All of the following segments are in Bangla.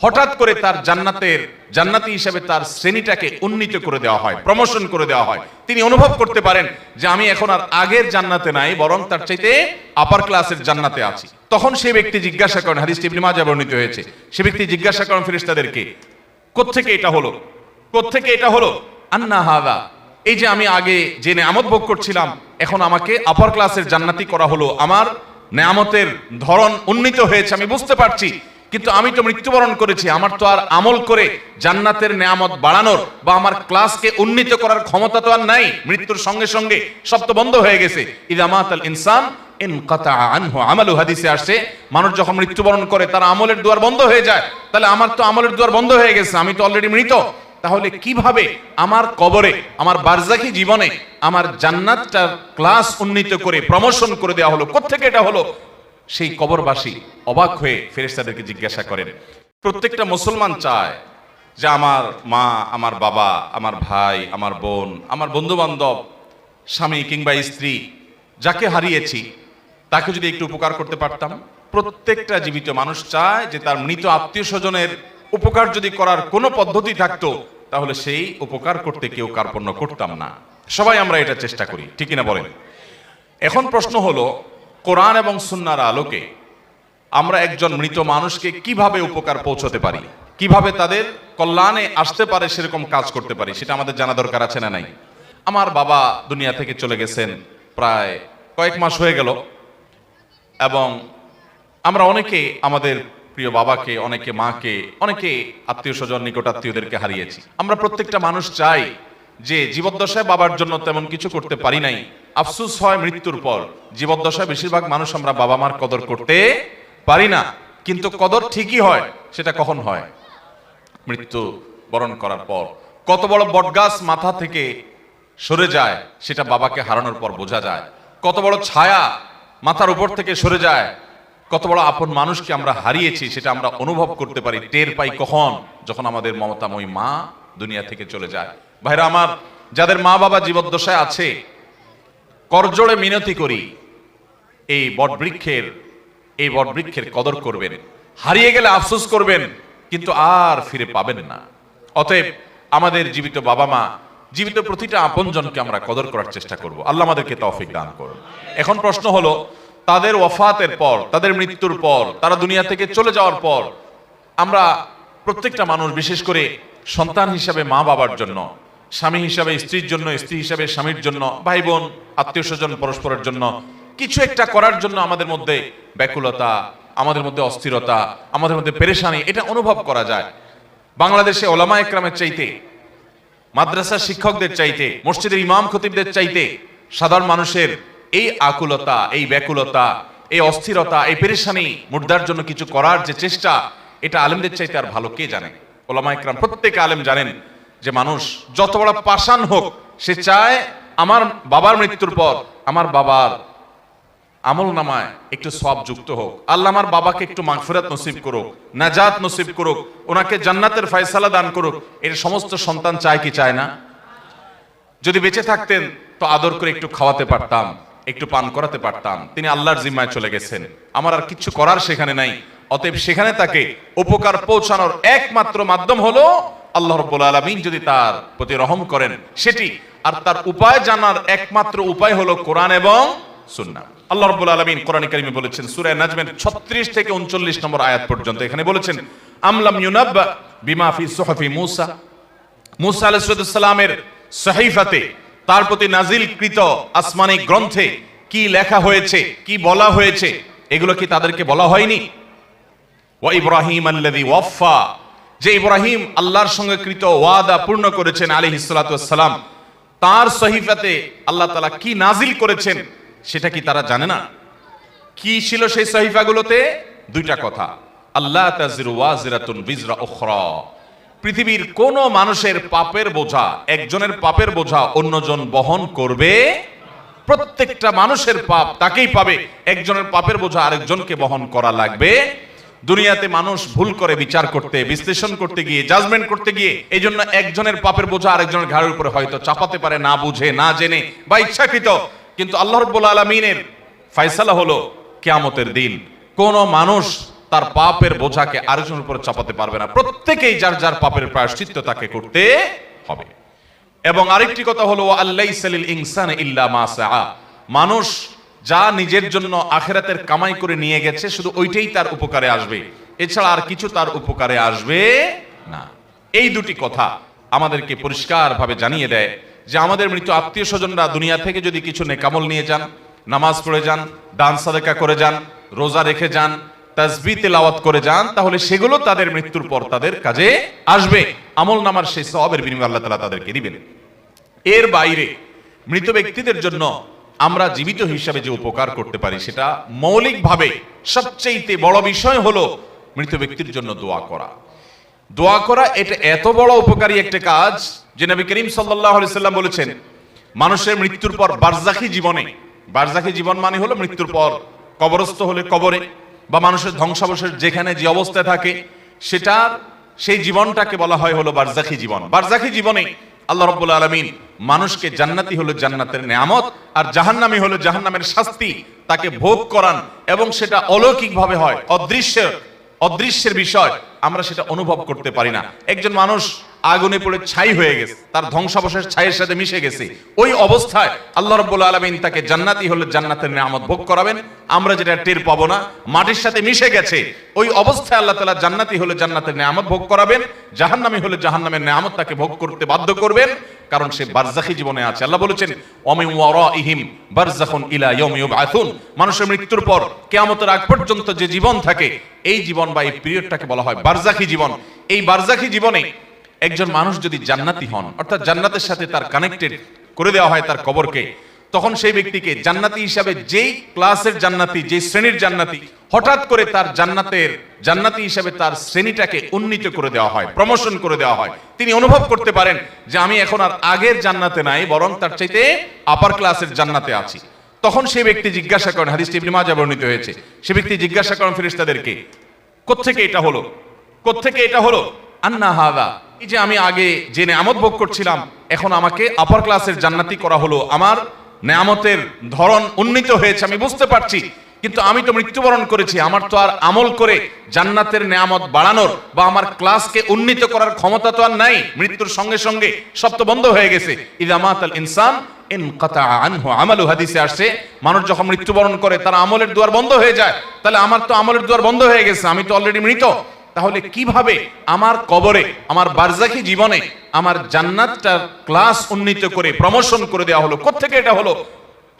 হঠাৎ করে তার জান্নাতি হিসেবে তার শ্রেণীটাকে উন্নীত করে দেওয়া হয়, প্রমোশন করে দেওয়া হয়। তিনি অনুভব করতে পারেন যে আমি এখন আর আগের জান্নাতে নাই, বরং তার চাইতে আপার ক্লাসের জান্নাতে আছি। তখন সেই ব্যক্তি জিজ্ঞাসা করেন, হাদিসটি ইবনে মাজাহ বর্ণিত হয়েছে, সে ব্যক্তি জিজ্ঞাসা করেন ফেরেশতাদেরকে, কোত্থেকে এটা হলো, কোত্থেকে এটা হলো? আন্না হাযা, এই যে আমি আগে যে নেয়ামত ভোগ করছিলাম, এখন আমাকে আপার ক্লাসের জান্নাতি করা হলো, আমার নেয়ামতের ধরন উন্নীত হয়েছে, আমি বুঝতে পারছি। কিন্তু আমি তো মৃত্যুবরণ করেছি, আমার তো আর আমল করে জান্নাতের নেয়ামত বাড়ানোর বা আমার ক্লাসকে উন্নীত করার ক্ষমতা তো আর নাই। মৃত্যুর সঙ্গে সঙ্গে সব তো বন্ধ হয়ে গেছে। ইযা মাতাল ইনসান ইনকাতা আনহু আমালু, হাদিসে আসছে মানুষ যখন মৃত্যুবরণ করে তার আমলের দুয়ার বন্ধ হয়ে যায়। তাহলে আমার তো আমলের দুয়ার বন্ধ হয়ে গেছে, আমি তো অলরেডি মৃত। তাহলে কিভাবে আমার কবরে, আমার বারজাখী জীবনে আমার জান্নাতটার ক্লাস উন্নীত করে প্রমোশন করে দেওয়া হলো? কোত্থেকে এটা হলো? সেই কবরবাসী অবাক হয়ে ফেরেশতাদেরকে জিজ্ঞাসা করেন। প্রত্যেকটা মুসলমান চায় যে আমার মা, আমার বাবা, আমার ভাই, আমার বোন, আমার বন্ধু বান্ধব, স্বামী কিংবা স্ত্রী যাকে হারিয়েছি তাকে যদি একটু উপকার করতে পারতাম। প্রত্যেকটা জীবিত মানুষ চায় যে তার মৃত আত্মীয় স্বজনের উপকার যদি করার কোনো পদ্ধতি থাকতো তাহলে সেই উপকার করতে কেউ কার্পণ্য করতাম না। সবাই আমরা এটা চেষ্টা করি, ঠিক কিনা বলেন? এখন প্রশ্ন হলো, কোরআন এবং সুন্নাহর আলোকে আমরা একজন মৃত মানুষকে কিভাবে উপকার পৌঁছতে পারি, কিভাবে তাদের কল্যাণে আসতে পারে সেরকম কাজ করতে পারি, সেটা আমাদের জানা দরকার আছে না নাই? আমার বাবা দুনিয়া থেকে চলে গেছেন প্রায় কয়েক মাস হয়ে গেল, এবং আমরা অনেকে আমাদের প্রিয় বাবাকে, অনেকে মাকে, অনেকে আত্মীয় স্বজন, নিকট আত্মীয়দেরকে হারিয়েছি। আমরা প্রত্যেকটা মানুষ চাই যে জীবদ্দশায় বাবার জন্য তেমন কিছু করতে পারি নাই, আফসোস হয় মৃত্যুর পর। জীবদ্দশায় বেশিরভাগ মানুষ আমরা বাবা মার কদর করতে পারি না, কিন্তু কদর ঠিকই হয়। সেটা কখন হয়? মৃত্যু বরণ করার পর। কত বড় বটগাছ মাথা থেকে সরে যায় সেটা বাবাকে হারানোর পর বোঝা যায়। কত বড় ছায়া মাথার উপর থেকে সরে যায়, কত বড় আপন মানুষকে আমরা হারিয়েছি সেটা আমরা অনুভব করতে পারি, টের পাই কখন? যখন আমাদের মমতাময়ী মা দুনিয়া থেকে চলে যায়। ভাইরা আমার, যাদের মা বাবা জীবদ্দশায় আছে, করজোড়ে মিনতি করি, এই বটবৃক্ষের কদর করবেন। হারিয়ে গেলে আফসোস করবেন, কিন্তু আর ফিরে পাবেন না। অতএব আমাদের জীবিত বাবা মা, জীবিত প্রতিটা আপনজনকে আমরা কদর করার চেষ্টা করব। আল্লাহ আমাদেরকে তৌফিক দান করুন। এখন প্রশ্ন হলো, তাদের ওয়াফাতের পর, তাদের মৃত্যুর পর, তারা দুনিয়া থেকে চলে যাওয়ার পর আমরা প্রত্যেকটা মানুষ, বিশেষ করে সন্তান হিসাবে মা বাবার জন্য, স্বামী হিসাবে স্ত্রীর জন্য, স্ত্রী হিসাবে স্বামীর জন্য, ভাই বোন আত্মীয় স্বজন পরস্পরের জন্য কিছু একটা করার জন্য আমাদের মধ্যে ব্যাকুলতা, আমাদের মধ্যে অস্থিরতা, আমাদের মধ্যে পেরেশানি, এটা অনুভব করা যায়। বাংলাদেশে ওলামা একরামের চাইতে, মাদ্রাসার শিক্ষকদের চাইতে, মসজিদের ইমাম খতিবদের চাইতে সাধারণ মানুষের এই আকুলতা, এই ব্যাকুলতা, এই অস্থিরতা, এই পেরেশানি মুর্দার জন্য কিছু করার যে চেষ্টা, এটা আলেমদের চাইতে আর ভালো কে জানে? ওলামা একরাম প্রত্যেক আলেম জানেন যে মানুষ যত বড় পাষাণ হোক, সে চায় আমার বাবার মৃত্যুর পর আমার বাবার আমল নামায় একটু সওয়াব যুক্ত হোক, আল্লাহ আমার বাবাকে একটু মাগফিরাত নসিব করুক, নাজাত নসিব করুক, ওনাকে জান্নাতের ফয়সালা দান করুক। এর সমস্ত সন্তান চায় কি চায় না? যদি বেঁচে থাকতেন তো আদর করে একটু খাওয়াতে পারতাম, একটু পান করাতে পারতাম। তিনি আল্লাহর জিম্মায় চলে গেছেন, আমার আর কিছু করার সেখানে নাই। অতএব সেখানে তাকে উপকার পৌঁছানোর একমাত্র মাধ্যম হলো আল্লাহ রাব্বুল আলামিন যদি তার প্রতি রহম করেন সেটি, আর তার উপায় জানার একমাত্র উপায় হলো কোরআন এবং সুন্নাহ। আল্লাহ রাব্বুল আলামিন কোরআনে কারিমে বলেছেন, সূরা নাজমের 36 থেকে 39 নম্বর আয়াত পর্যন্ত, এখানে বলেছেন, আমলাম ইউনাব্বা বিমা ফি সুহফি মূসা, মূসা আলাইহিস সালামের সহিফাতে, তার প্রতি নাজিলকৃত আসমানি গ্রন্থে কি লেখা হয়েছে, কি বলা হয়েছে, এগুলো কি তাদেরকে বলা হয়নি? ওয়া ইব্রাহিম আল্লাযী ওয়াফা, যে ইব্রাহিম আল্লাহর সঙ্গে কৃত ওয়াদা পূর্ণ করেছেন আলাইহিস সালাতু ওয়াস সালাম, তার সহিফাতে আল্লাহ তাআলা কি নাজিল করেছেন সেটা কি তারা জানে না? কি ছিল সেই সহিফাগুলোতে? দুইটা কথা, আল্লাহ তাজিরু ওয়াজিরাতুন বিজরা উখরা, পৃথিবীর কোন মানুষের পাপের বোঝা, একজনের পাপের বোঝা অন্যজন বহন করবে। প্রত্যেকটা মানুষের পাপ তাকেই পাবে, একজনের পাপের বোঝা আরেকজনকে বহন করা লাগবে। দুনিয়াতে মানুষ ভুল করে বিচার করতে, বিশ্লেষণ করতে গিয়ে, জাজমেন্ট করতে গিয়ে, এই জন্য একজনের পাপের বোঝা আরেকজনের ঘাড়ের উপরে হয়তো চাপাতে পারে, না বুঝে, না জেনে বা ইচ্ছাকৃত। কিন্তু আল্লাহ রাব্বুল আলামিনের ফয়সালা হলো কিয়ামতের দিন কোন মানুষ তার পাপের বোঝাকে আরেকজনের উপর চাপাতে পারবে না। প্রত্যেকেই যার যার পাপের প্রায়শ্চিত্ত তাকে করতে হবে। এবং আরেকটি কথা হলো আল্লাইসা লিল ইনসানি ইল্লা মা সাআ, মানুষ যা নিজের জন্য আখিরাতের কামাই করে নিয়ে গেছে শুধু ওইটাই তার উপকারে আসবে, এছাড়া আর কিছু তার উপকারে আসবে না। এই দুটি কথা আমাদেরকে পরিষ্কারভাবে জানিয়ে দেয় যে আমাদের মৃত আত্মীয় স্বজনরা দুনিয়া থেকে যদি কিছু নেকামল নিয়ে যান, নামাজ পড়ে যান, দান সাদেকা করে যান, রোজা রেখে যান, তাসবিহ তেলাওয়াত করে যান, তাহলে সেগুলো তাদের মৃত্যুর পর তাদের কাজে আসবে। আমল নামার সেই সওয়াবের বিনিময়ে আল্লাহ তাআলা তাদেরকে দিবেন। এর বাইরে মৃত ব্যক্তিদের জন্য আমরা জীবিত হিসাবে যে উপকার করতে পারি সেটা মৌলিকভাবে সবচেয়ে বড় বিষয় হলো মৃত ব্যক্তির জন্য দোয়া করা। দোয়া করা এটা এত বড় উপকারী একটা কাজ যে নবী করিম সাল্লাল্লাহু আলাইহি সাল্লাম বলেছেন, মানুষের মৃত্যুর পর বারজাখী জীবনে, বারজাখী জীবন মানে হলো মৃত্যুর পর কবরস্থ হলে কবরে বা মানুষের ধ্বংসাবশেষ যেখানে যে অবস্থায় থাকে সেটার সেই জীবনটাকে বলা হয় হলো বারজাখী জীবন। বারজাখী জীবনে আল্লাহ রাব্বুল আলামিন মানুষকে জান্নাতি হলো জান্নাতের নেয়ামত আর জাহান্নামী হলো জাহান্নামের শাস্তি তাকে ভোগ করান, এবং সেটা অলৌকিকভাবে হয়, অদৃশ্যের বিষয়, আমরা সেটা অনুভব করতে পারি না। একজন মানুষ আগুনে পড়ে ছাই হয়ে গেছে, তার ধ্বংসাবশেষ ছাইয়ের সাথে মিশে গেছে, ওই অবস্থায় আল্লাহ রাব্বুল আলামিন তাকে জান্নাতি হলে জান্নাতের নেয়ামত ভোগ করাবেন, আমরা যেটা টের পাবো না, মাটির সাথে মিশে গেছে, ওই অবস্থায় আল্লাহ তাআলা জান্নাতি হলে জান্নাতের নেয়ামত ভোগ করাবেন, জাহান্নামী হলে জাহান্নামের নেয়ামত তাকে ভোগ করতে বাধ্য করবেন, কারণ সে বারজাখী জীবনে আছে। আল্লাহ বলেছেন ওয়ামিন ওয়ারাইহিম বারযাখুন ইলা ইয়াউমি ইউবআসুন, মানুষের মৃত্যুর পর কিয়ামতের আগ পর্যন্ত যে জীবন থাকে এই জীবন বা এই পিরিয়ডটাকে বলা হয় বারজাখী জীবন। এই বারজাখী জীবনে একজন মানুষ যদি জান্নাতি হন, অর্থাৎ জান্নাতের সাথে তার কানেক্টেড করে দেওয়া হয় তার কবরকে, তখন সেই ব্যক্তিকে জান্নাতি হিসাবে যেই ক্লাসের জান্নাতি, যে শ্রেণীর জান্নাতি, হঠাৎ করে তার জান্নাতি হিসাবে তার শ্রেণীটাকে উন্নীত করে দেওয়া হয়, প্রমোশন করে দেওয়া হয়। তিনি অনুভব করতে পারেন যে আমি এখন আর আগের জান্নাতে নাই, বরং তার চাইতে আপার ক্লাসের জান্নাতে আছি। তখন সেই ব্যক্তি জিজ্ঞাসা করেন, হাদিসটি ইবনে মাজাহ বর্ণিত হয়েছে, সেই ব্যক্তি জিজ্ঞাসা করেন ফেরেশতাদেরকে, কোত্থেকে এটা হলো, কোত্থেকে এটা হলো? আন্না হাযা, এই যে আমি আগে যে নেয়ামত ভোগ করছিলাম এখন আমাকে আপার ক্লাসের জান্নাতি করা হলো, আমার নেয়ামতের ধরন উন্নীত হয়েছে, আমি বুঝতে পারছি, কিন্তু আমি তো মৃত্যুবরণ করেছি, আমার তো আর আমল করে জান্নাতের নেয়ামত বাড়ানোর বা আমার ক্লাসকে উন্নীত করার ক্ষমতা তো আর নাই, মৃত্যুর সঙ্গে সঙ্গে সব তো বন্ধ হয়ে গেছে। ইযা মাতাল ইনসান ইনকাতা আনহু আমালু, হাদিসে আসছে মানুষ যখন মৃত্যুবরণ করে তার আমলের দুয়ার বন্ধ হয়ে যায়, তাহলে আমার তো আমলের দুয়ার বন্ধ হয়ে গেছে, আমি তো অলরেডি মৃত, তাহলে কিভাবে আমার কবরে, আমার বারজাখী জীবনে আমার জান্নাতটার ক্লাস উন্নীত করে প্রমোশন করে দেওয়া হলো, কোত্থেকে এটা হলো?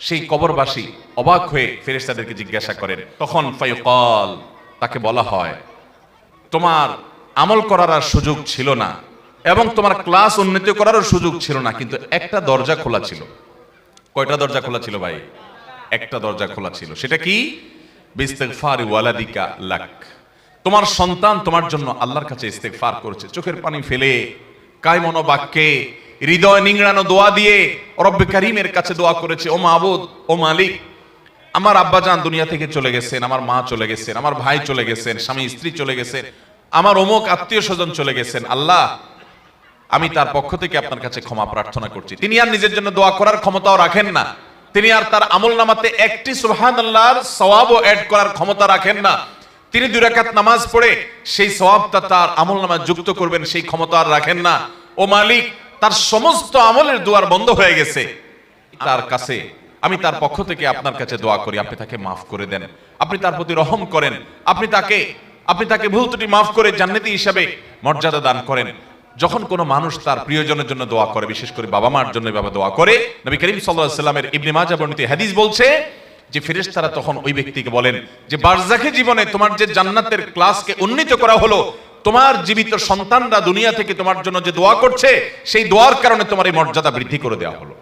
সেই কবরবাসী অবাক হয়ে ফেরেশতাদেরকে জিজ্ঞাসা করেন, তখন ফায়ুকাল, তাকে বলা হয় তোমার আমল করার আর সুযোগ ছিল না এবং তোমার ক্লাস উন্নীত করারও সুযোগ ছিল না, কিন্তু একটা দরজা খোলা ছিল। কয়টা দরজা খোলা ছিল ভাই? একটা দরজা খোলা ছিল। সেটা কি? বিস্তিগফারি ওয়ালাদিকা লাক, তোমার সন্তান তোমার জন্য আল্লাহর কাছে ইস্তেগফার করেছে, চোখের পানি ফেলে কায়মনো বাক্যে হৃদয় নিংড়ানো দোয়া দিয়ে রব্বে কারীমের কাছে দোয়া করেছে, ও মাবুদ, ও মালিক, আমার আব্বাজান দুনিয়া থেকে চলে গেছেন, আমার মা চলে গেছেন, আমার ভাই চলে গেছেন, স্বামী স্ত্রী চলে গেছেন, আমার অমুক আত্মীয় স্বজন চলে গেছেন, আল্লাহ আমি তার পক্ষ থেকে আপনার কাছে ক্ষমা প্রার্থনা করছি। তিনি আর নিজের জন্য দোয়া করার ক্ষমতাও রাখেন না, তিনি আর তার আমলনামাতে একটি সুবহানাল্লাহর সওয়াবও অ্যাড করার ক্ষমতা রাখেন না, তিনি 2 রাকাত নামাজ পড়ে সেই সওয়াবটা তার আমলনামায় যুক্ত করবেন সেই ক্ষমতা আর রাখেন না। ও মালিক, তার সমস্ত আমলের দুয়ার বন্ধ হয়ে গেছে, তার কাছে আমি তার পক্ষ থেকে আপনার কাছে দোয়া করি, আপনি তাকে মাফ করে দেন, আপনি তার প্রতি রহম করেন, আপনি তাকে ভুল ত্রুটি মাফ করে জান্নাতি হিসাবে মর্যাদা দান করেন। যখন কোনো মানুষ তার প্রিয়জনের জন্য দোয়া করে, বিশেষ করে বাবা মার জন্য বাবা দোয়া করে, নবী করিম সাল্লাল্লাহু আলাইহি ওয়াসাল্লামের ইবনে মাজাহ বর্ণিত হাদিস বলছে যে ফেরেশতারা তখন ওই ব্যক্তিকে বলেন যে বারজাখী জীবনে তোমার যে জান্নাতের ক্লাসকে উন্নীত করা হলো, তোমার জীবিত সন্তানরা দুনিয়া থেকে তোমার জন্য যে দোয়া করছে সেই দোয়ার কারণে তোমার এই মর্যাদা বৃদ্ধি করে দেওয়া হলো।